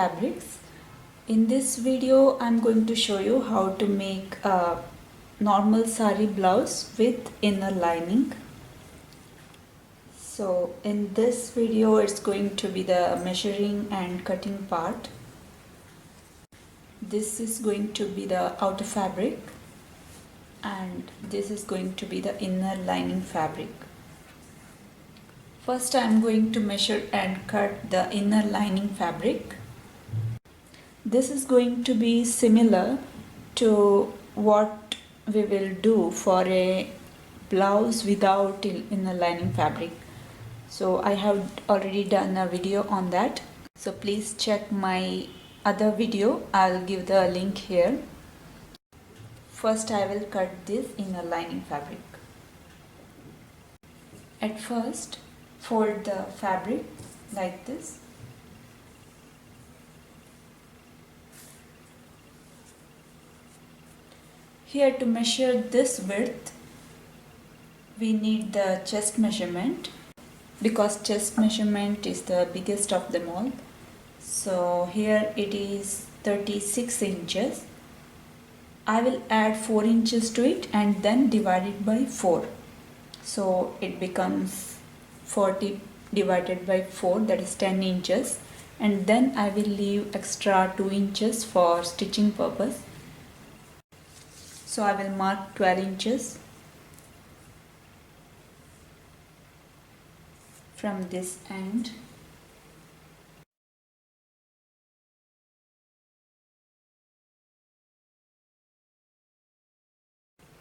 fabrics. In this video I'm going to show you how to make a normal sari blouse with inner lining. So in this video it's going to be the measuring and cutting part. This is going to be the outer fabric and this is going to be the inner lining fabric. First I am going to measure and cut the inner lining fabric. This is going to be similar to what we will do for a blouse without inner lining fabric. So I have already done a video on that. So please check my other video. I'll give the link here. First I will cut this inner lining fabric. At first, fold the fabric like this. Here to measure this width, we need the chest measurement because chest measurement is the biggest of them all. So here it is 36 inches. I will add 4 inches to it and then divide it by 4. So it becomes 40 divided by 4, that is 10 inches, and then I will leave extra 2 inches for stitching purpose. So I will mark 12 inches from this end.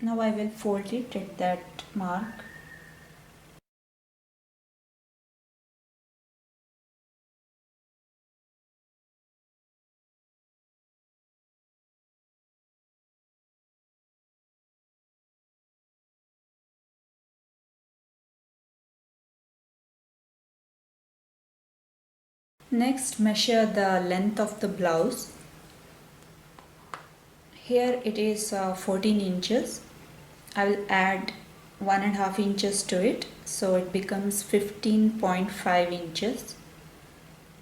Now I will fold it at that mark. Next, measure the length of the blouse. Here it is 14 inches. I will add 1.5 inches to it, so it becomes 15.5 inches.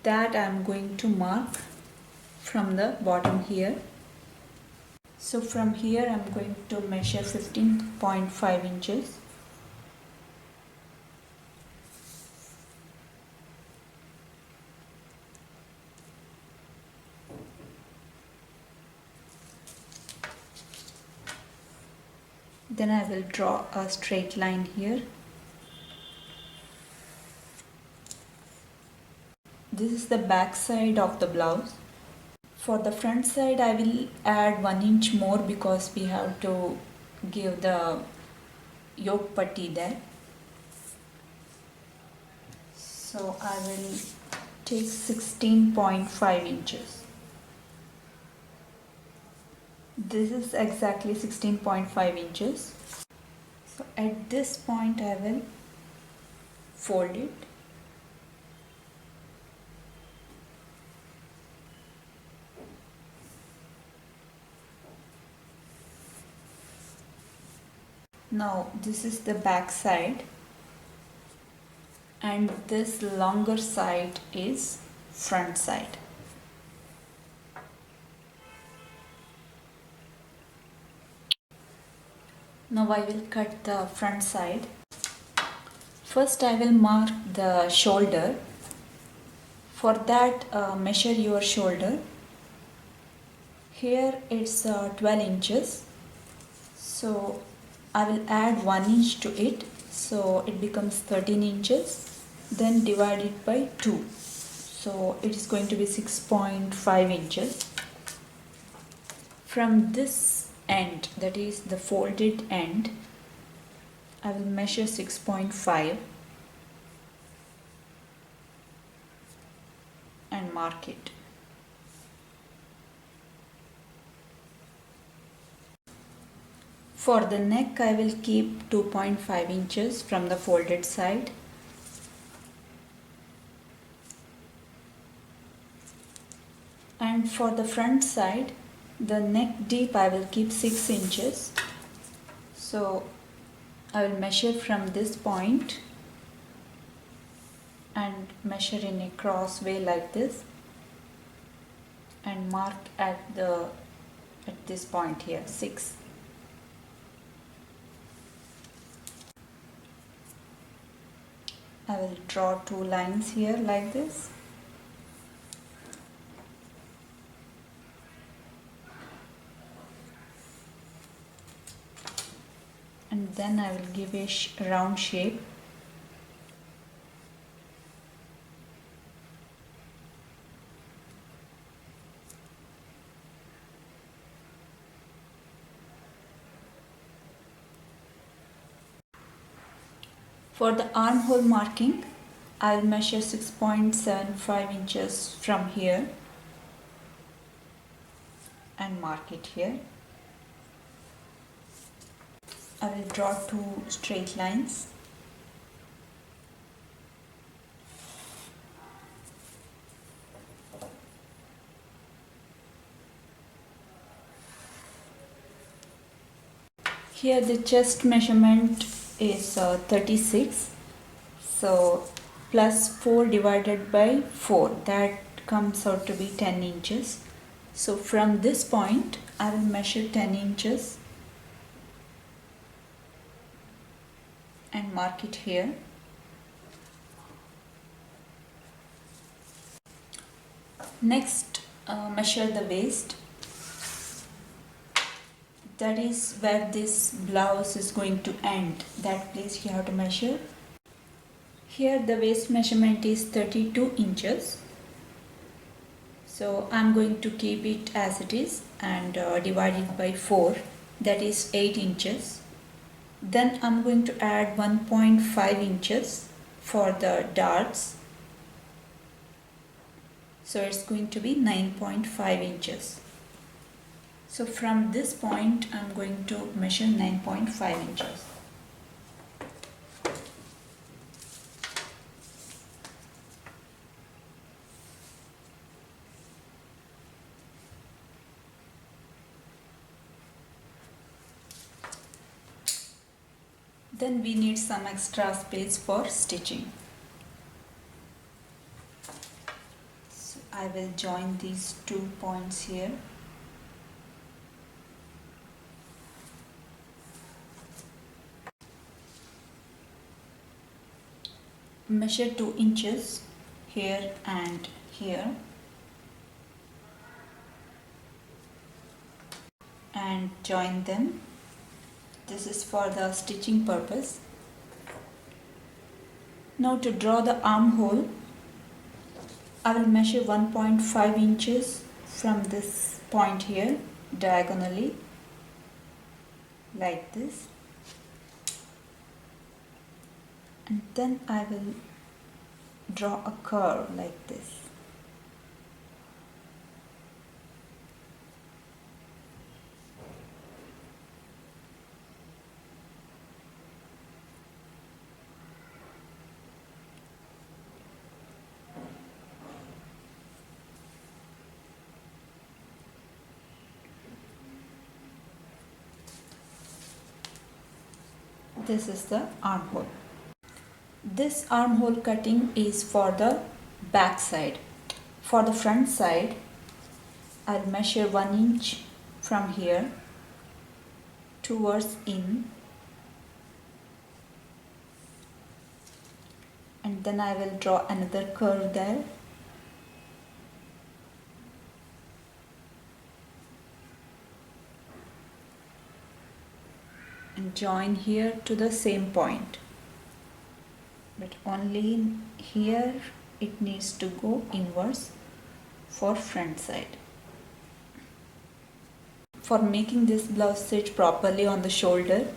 That I am going to mark from the bottom here. So from here I am going to measure 15.5 inches. Then I will draw a straight line here. This is the back side of the blouse. For the front side I will add 1 inch more because we have to give the yoke putty there. So I will take 16.5 inches. This is exactly 16.5 inches. So at this point I will fold it. Now this is the back side and this longer side is front side. Now I will cut the front side. First I will mark the shoulder. For that measure your shoulder. Here it's 12 inches. So I will add 1 inch to it. So it becomes 13 inches. Then divide it by 2. So it is going to be 6.5 inches. From this end, that is the folded end, I will measure 6.5 and mark it. For the neck I will keep 2.5 inches from the folded side. And for the front side, the neck deep I will keep 6 inches. So I will measure from this point and measure in a cross way like this. and mark at this point here, 6. I will draw 2 lines here like this. And then I will give a round shape. For the armhole marking, I will measure 6.75 inches from here and mark it here. I will draw 2 straight lines. Here the chest measurement is 36, so plus 4 divided by 4, that comes out to be 10 inches. So from this point I will measure 10 inches and mark it here. Next, measure the waist. That is where this blouse is going to end. That place you have to measure. Here the waist measurement is 32 inches. So I'm going to keep it as it is and divide it by 4. That is 8 inches. Then I'm going to add 1.5 inches for the darts. So it's going to be 9.5 inches. So from this point I'm going to measure 9.5 inches. Then we need some extra space for stitching. So I will join these 2 points here. Measure 2 inches here and here and join them. This is for the stitching purpose. Now to draw the armhole, I will measure 1.5 inches from this point here diagonally like this. And then I will draw a curve like this. This is the armhole. This armhole cutting is for the back side. For the front side, I'll measure 1 inch from here towards in, and then I will draw another curve there. And join here to the same point. But only here it needs to go inwards for front side. For making this blouse sit properly on the shoulder,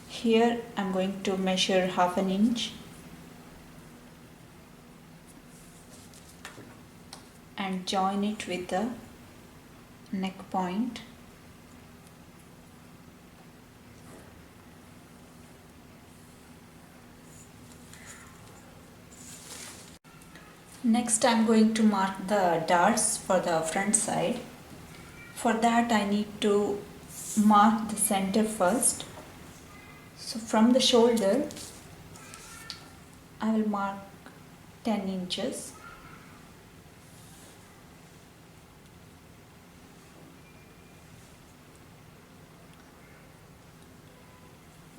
here I'm going to measure 1/2 inch and join it with the neck point. Next I'm going to mark the darts for the front side. For that I need to mark the center first. So from the shoulder I will mark 10 inches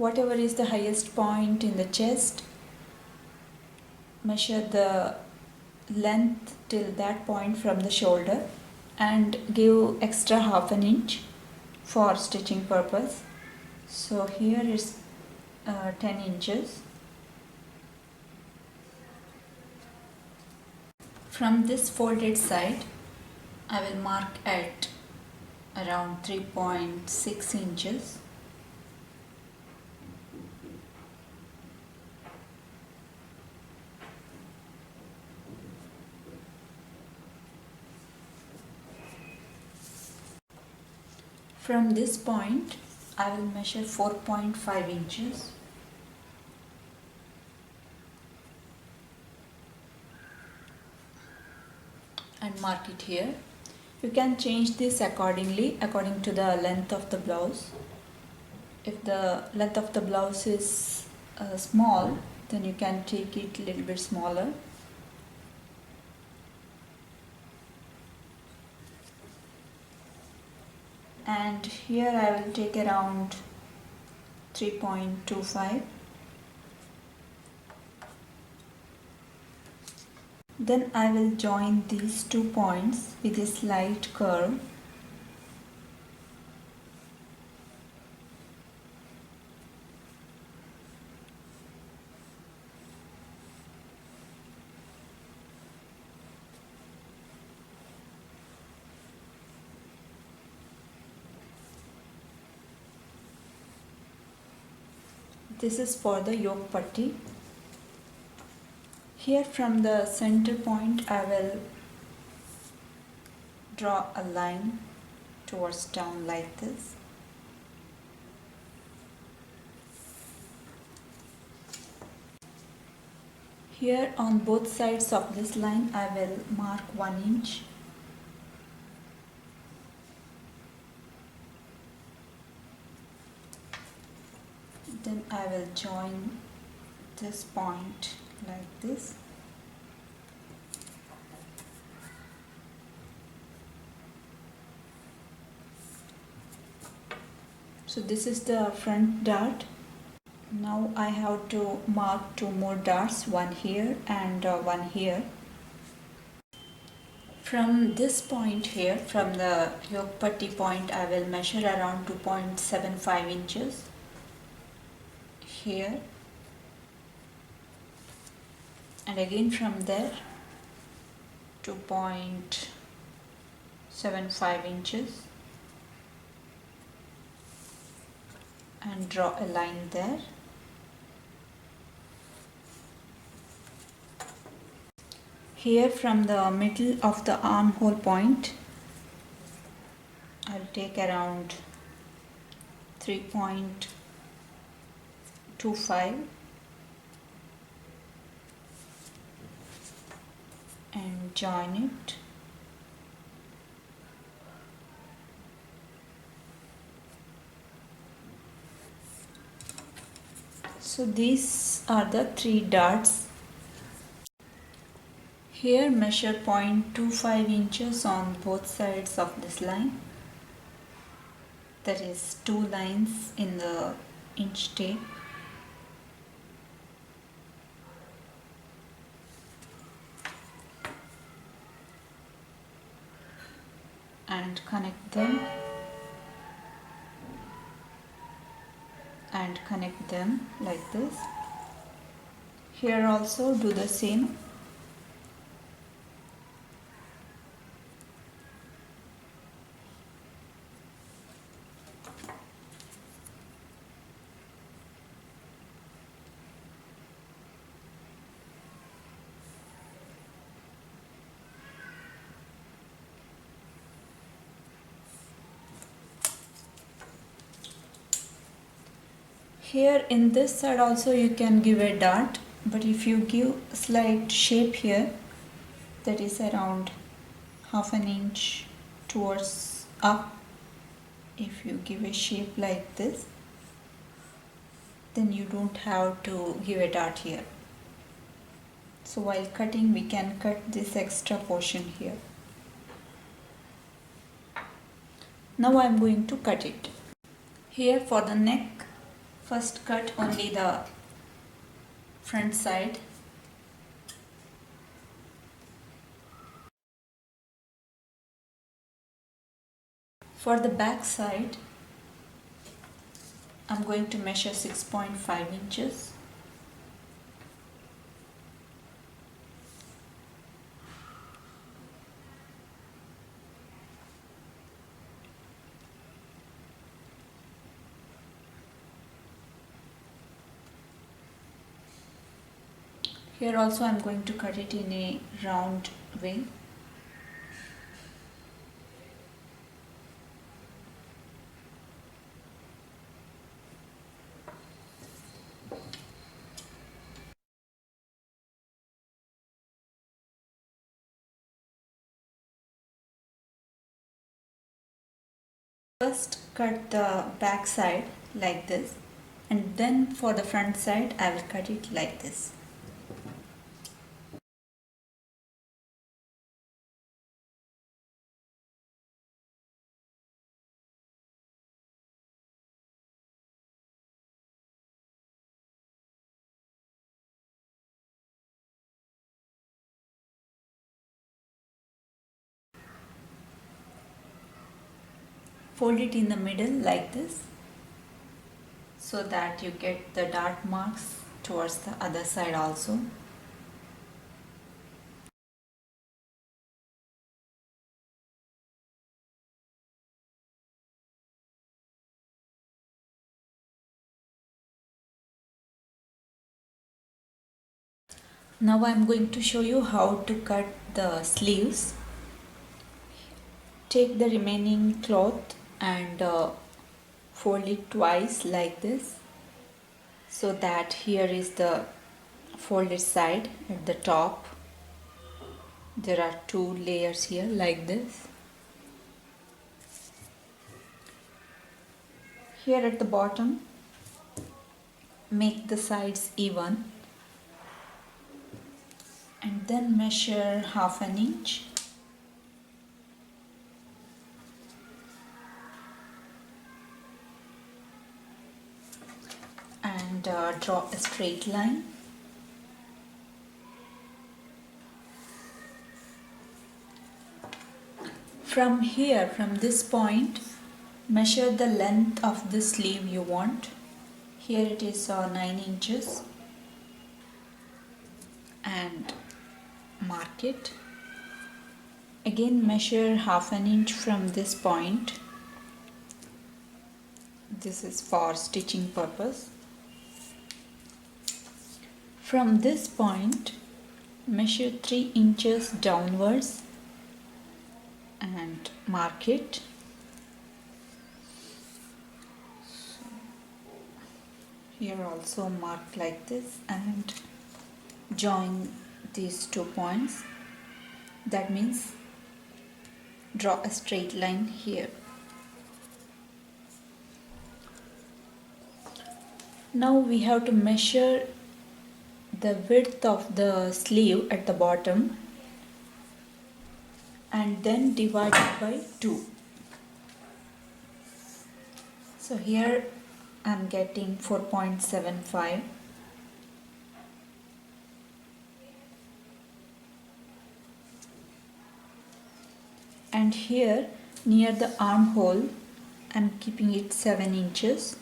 whatever is the highest point in the chest, measure the length till that point from the shoulder and give extra half an inch for stitching purpose. So here is 10 inches. From this folded side, I will mark at around 3.6 inches. From this point, I will measure 4.5 inches. And mark it here. You can change this accordingly according to the length of the blouse. If the length of the blouse is small, then you can take it a little bit smaller. And here I will take around 3.25. Then I will join these 2 points with a slight curve. This is for the yoke putty. Here from the center point I will draw a line towards down like this. Here on both sides of this line I will mark 1 inch. Then I will join this point like this. So this is the front dart. Now I have to mark 2 more darts, one here and one here. From this point here, from the yoke putty point, I will measure around 2.75 inches here. And again from there 2.75 inches and draw a line there. Here from the middle of the armhole point I'll take around 3.25 and join it. So these are the 3 darts. Here measure 0.25 inches on both sides of this line. That is 2 lines in the inch tape. And connect them and connect them like this. Here also do the same. Here in this side also you can give a dart, but if you give a slight shape here, that is around half an inch towards up, if you give a shape like this, then you don't have to give a dart here. So while cutting we can cut this extra portion here. Now I am going to cut it. Here for the neck First cut only the front side. For the back side, I'm going to measure 6.5 inches. Here also I'm going to cut it in a round way. First cut the back side like this, and then for the front side I will cut it like this. Fold it in the middle like this, so that you get the dark marks towards the other side also. Now I am going to show you how to cut the sleeves. Take the remaining cloth and fold it twice like this, so that here is the folded side at the top. There are two layers here like this. Here at the bottom, make the sides even and then measure half an inch. And draw a straight line. From here, from this point, measure the length of the sleeve you want. Here it is 9 inches. And mark it. Again measure half an inch from this point. This is for stitching purpose. From this point, measure 3 inches downwards and mark it. So here also mark like this and join these 2 points. That means draw a straight line here. Now we have to measure the width of the sleeve at the bottom and then divide it by 2. So here I am getting 4.75. And here near the armhole I am keeping it 7 inches.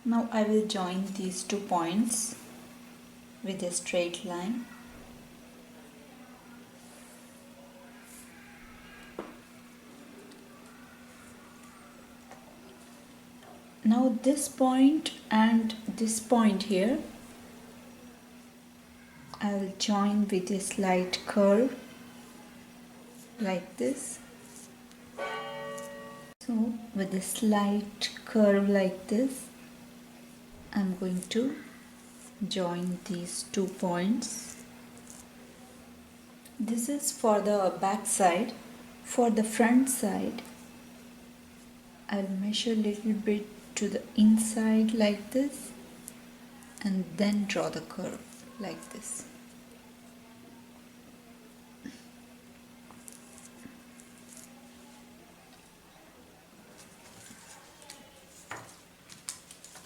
Now I will join these 2 points with a straight line. Now this point and this point here I will join with a slight curve like this. So with a slight curve like this, I'm going to join these 2 points. This is for the back side. For the front side, I'll measure a little bit to the inside like this and then draw the curve like this.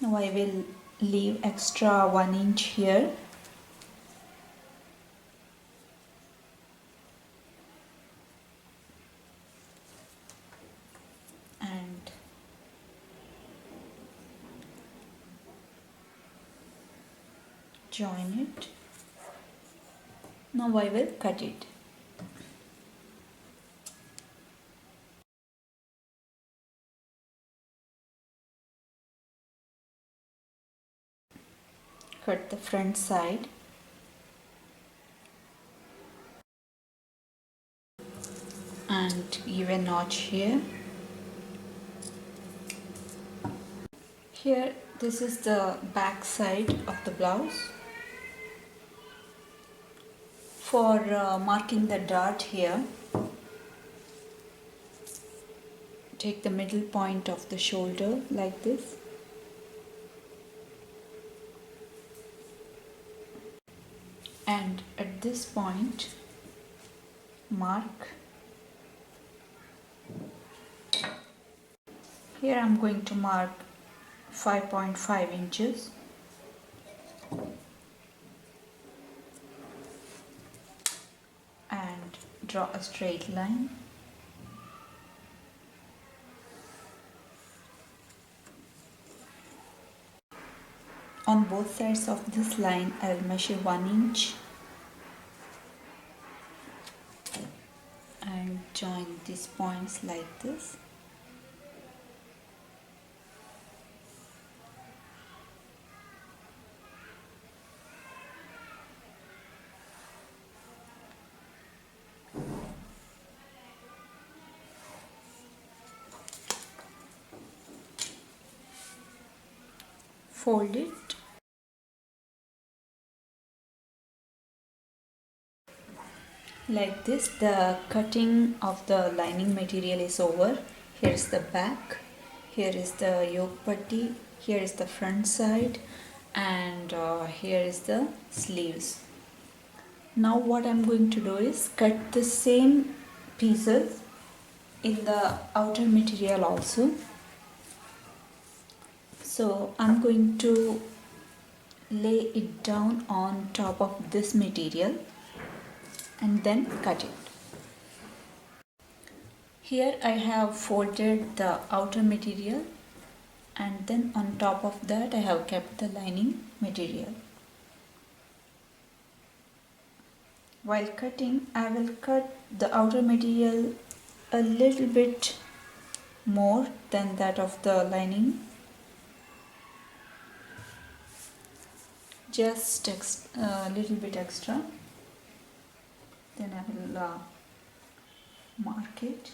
Now I will leave extra 1 inch here. And join it. Now I will cut it. Cut the front side. And give a notch here. Here, this is the back side of the blouse. For marking the dart here, take the middle point of the shoulder like this. And at this point, mark. Here I am going to mark 5.5 inches. And draw a straight line. On both sides of this line, I will measure 1 inch and join these points like this. Fold it. Like this, the cutting of the lining material is over. Here is the back, here is the yoke putty, here is the front side, and here is the sleeves. Now what I am going to do is cut the same pieces in the outer material also. So I am going to lay it down on top of this material and then cut it. Here I have folded the outer material and then on top of that I have kept the lining material. While cutting, I will cut the outer material a little bit more than that of the lining. Just a little bit extra. Then I will mark it.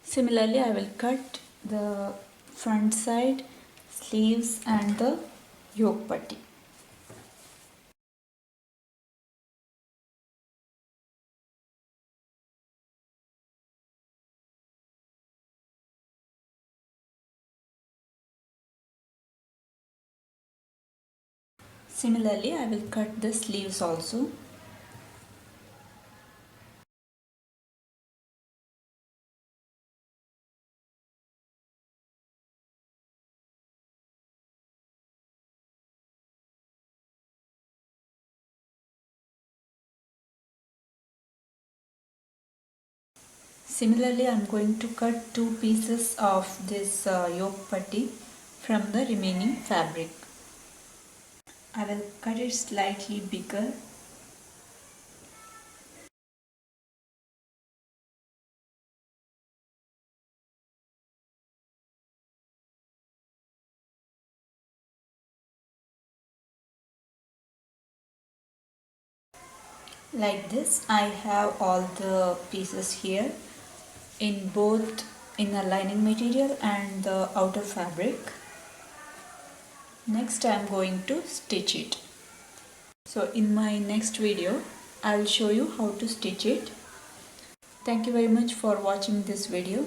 Similarly, I will cut the front side, sleeves and the yoke putty. Similarly, I will cut the sleeves also. Similarly, I am going to cut 2 pieces of this yoke putty from the remaining fabric. I will cut it slightly bigger. Like this, I have all the pieces here in both inner lining material and the outer fabric. Next I am going to stitch it. So in my next video, I will show you how to stitch it. Thank you very much for watching this video.